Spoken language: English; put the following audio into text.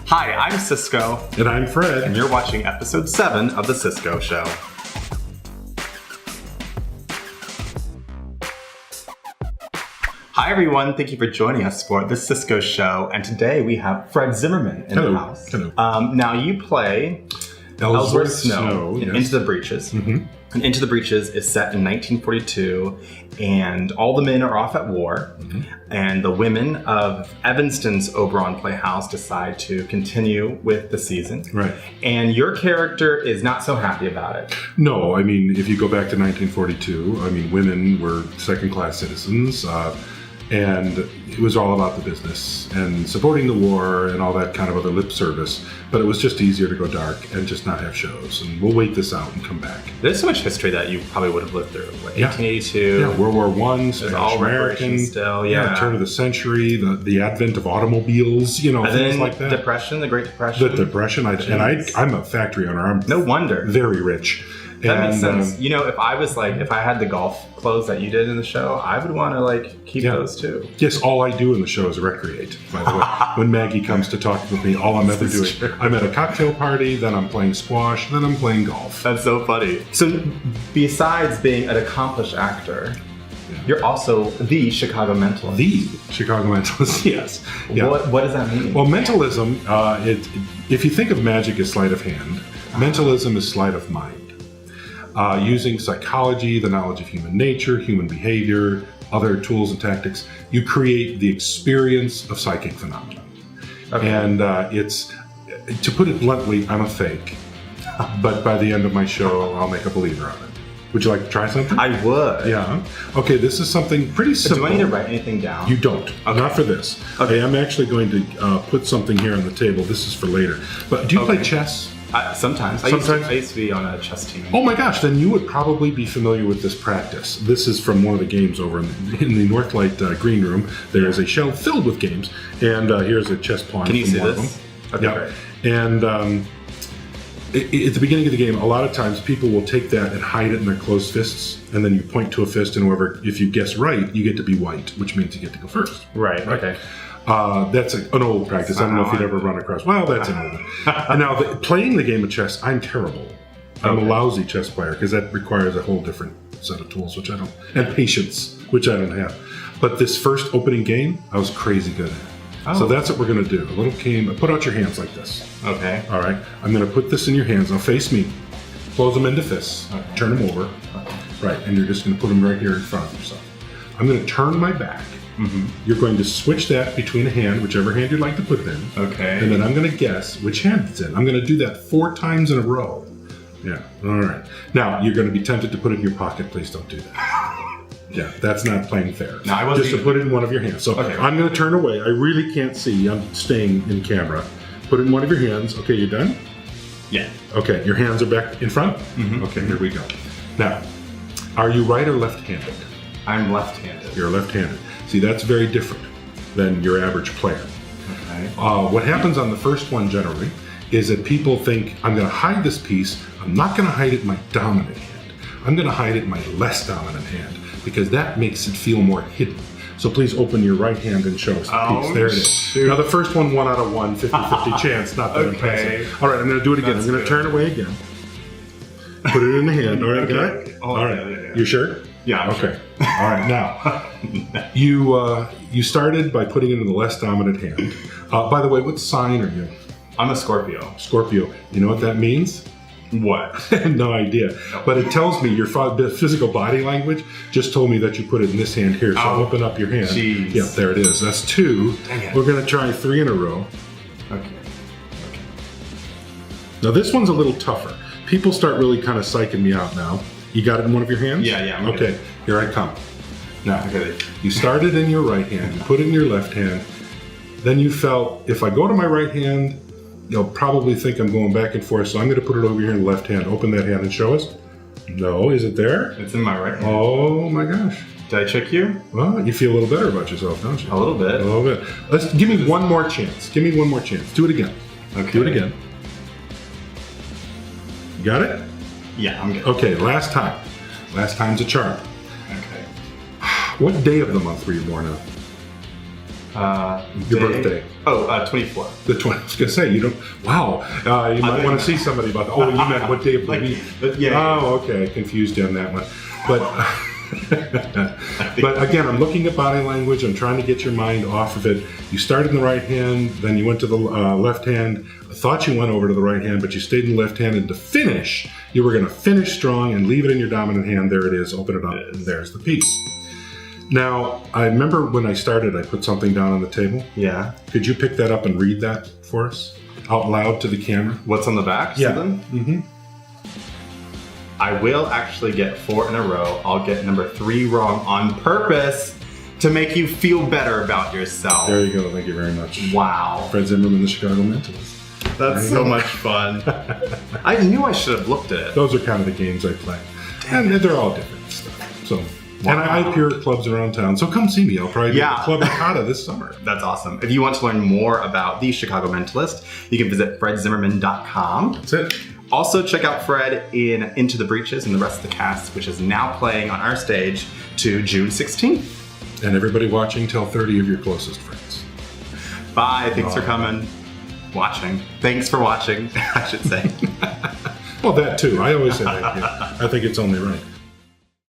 Hi, I'm Cisco. And I'm Fred. And you're watching episode 7 of The Cisco Show. Hi everyone, thank you for joining us for The Cisco Show. And today we have Fred Zimmerman in the house. Hello. Now you play Ellsworth Snow in yes. Into the Breeches. Mm-hmm. And Into the Breeches is set in 1942, and all the men are off at war, and the women of Evanston's Oberon Playhouse decide to continue with the season. Right. And your character is not so happy about it. No, I mean, if you go back to 1942, I mean, women were second-class citizens, and it was all about the business and supporting the war and all that kind of other lip service. But it was just easier to go dark and just not have shows. And we'll wait this out and come back. There's so much history that you probably would have lived through. Like 1882. Yeah, World War I, Spanish-American. Still, turn of the century, the advent of automobiles, and things then like that. Depression, the Great Depression. The Depression, I'm a factory owner. I'm no wonder. Very rich. That makes sense. If I had the golf clothes that you did in the show, I would want to keep those too. Yes, all I do in the show is recreate, by the way. When Maggie comes to talk with me, all I'm ever doing, I'm at a cocktail party, then I'm playing squash, then I'm playing golf. That's so funny. So besides being an accomplished actor, you're also the Chicago Mentalist. The Chicago Mentalist, yes. Yeah. What does that mean? Well, mentalism, if you think of magic as sleight of hand, mentalism is sleight of mind. Using psychology, the knowledge of human nature, human behavior, other tools and tactics, you create the experience of psychic phenomena. Okay. And it's, to put it bluntly, I'm a fake. But by the end of my show, I'll make a believer of it. Would you like to try something? I would. Yeah. Okay, this is something pretty simple. Do I need to write anything down? You don't. Okay. Not for this. Okay. I am actually going to put something here on the table. This is for later. But do you play chess? Sometimes. I used to be on a chess team. Oh my gosh, then you would probably be familiar with this practice. This is from one of the games over in the Northlight green room. There is a shelf filled with games, and here's a chess pawn. Can you see this? Of them. Okay, great. And at the beginning of the game, a lot of times people will take that and hide it in their closed fists, and then you point to a fist, and if you guess right, you get to be white, which means you get to go first. Right. Okay. That's an old practice. I don't know if you'd ever run across. Well, that's an old one. And now, playing the game of chess, I'm terrible. I'm a lousy chess player because that requires a whole different set of tools, which I don't, and patience, which I don't have. But this first opening game, I was crazy good at. So that's what we're going to do. A little game. Put out your hands like this. Okay. All right. I'm going to put this in your hands. Now face me. Close them into fists. Okay. Turn them over. Okay. Right. And you're just going to put them right here in front of yourself. I'm going to turn my back. Mm-hmm. You're going to switch that between a hand, whichever hand you'd like to put in. Okay. And then I'm going to guess which hand it's in. I'm going to do that 4 times in a row. Yeah. All right. Now, you're going to be tempted to put it in your pocket. Please don't do that. Yeah, that's not playing fair. No, I wasn't just to put it in one of your hands. So I'm going to turn away. I really can't see. I'm staying in camera. Put it in one of your hands. Okay, you done? Yeah. Okay, your hands are back in front? Mm-hmm. Okay, here we go. Now, are you right or left-handed? I'm left-handed. You're left-handed. See, that's very different than your average player. Okay. What happens on the first one generally is that people think, I'm going to hide this piece. I'm not going to hide it in my dominant hand. I'm going to hide it in my less dominant hand because that makes it feel more hidden. So please open your right hand and show us the piece. There it is. Shoot. Now the first one, 1 out of 1, 50-50 chance. Not that impressive. All right, I'm going to do it again. I'm going to turn away again. Put it in the hand. All right, got it? All right. Yeah. You sure? Yeah. Okay. All right. Now, you started by putting it in the less dominant hand. By the way, what sign are you? I'm a Scorpio. Scorpio. You know what that means? What? No idea. But it tells me your physical body language just told me that you put it in this hand here. So open up your hand. Jeez. Yeah, there it is. That's 2. We're going to try 3 in a row. Okay. Now this one's a little tougher. People start really kind of psyching me out now. You got it in one of your hands? Yeah. Okay, here I come. Now, you started in your right hand, you put it in your left hand, then you felt, if I go to my right hand, you'll probably think I'm going back and forth, so I'm going to put it over here in the left hand. Open that hand and show us. No, is it there? It's in my right hand. Oh my gosh. Did I trick you? Well, you feel a little better about yourself, don't you? A little bit. A little bit. Give me one more chance. Give me one more chance. Do it again. Okay. Do it again. You got it? Yeah, I'm good. Okay, last time. Last time's a charm. Okay. What day of the month were you born on? Your birthday. Oh, 24. The 20th. I was going to say, you don't. Wow. You might want to see somebody about that. Oh, you meant what day of the week? Yeah. Oh, okay. Confused you on that one. But. But again, I'm looking at body language. I'm trying to get your mind off of it. You started in the right hand, then you went to the left hand. I thought you went over to the right hand, but you stayed in the left hand. And to finish, you were going to finish strong and leave it in your dominant hand. There it is. Open it up, and there's the piece. Now, I remember when I started, I put something down on the table. Yeah. Could you pick that up and read that for us out loud to the camera? What's on the back? Yeah. Mm-hmm. I will actually get 4 in a row. I'll get number 3 wrong on purpose to make you feel better about yourself. There you go. Thank you very much. Wow. Fred Zimmerman, the Chicago Mentalist. That's so much fun. I knew I should have looked at it. Those are kind of the games I play. And they're all different stuff. So, and I appear at clubs around town. So come see me. I'll probably be at the Club Nakata this summer. That's awesome. If you want to learn more about the Chicago Mentalist, you can visit fredzimmerman.com. That's it. Also, check out Fred in Into the Breeches and the rest of the cast, which is now playing on our stage to June 16th. And everybody watching, tell 30 of your closest friends. Bye. Thanks for coming. Watching. Thanks for watching, I should say. Well, that too. I always say that. Yeah. I think it's only right.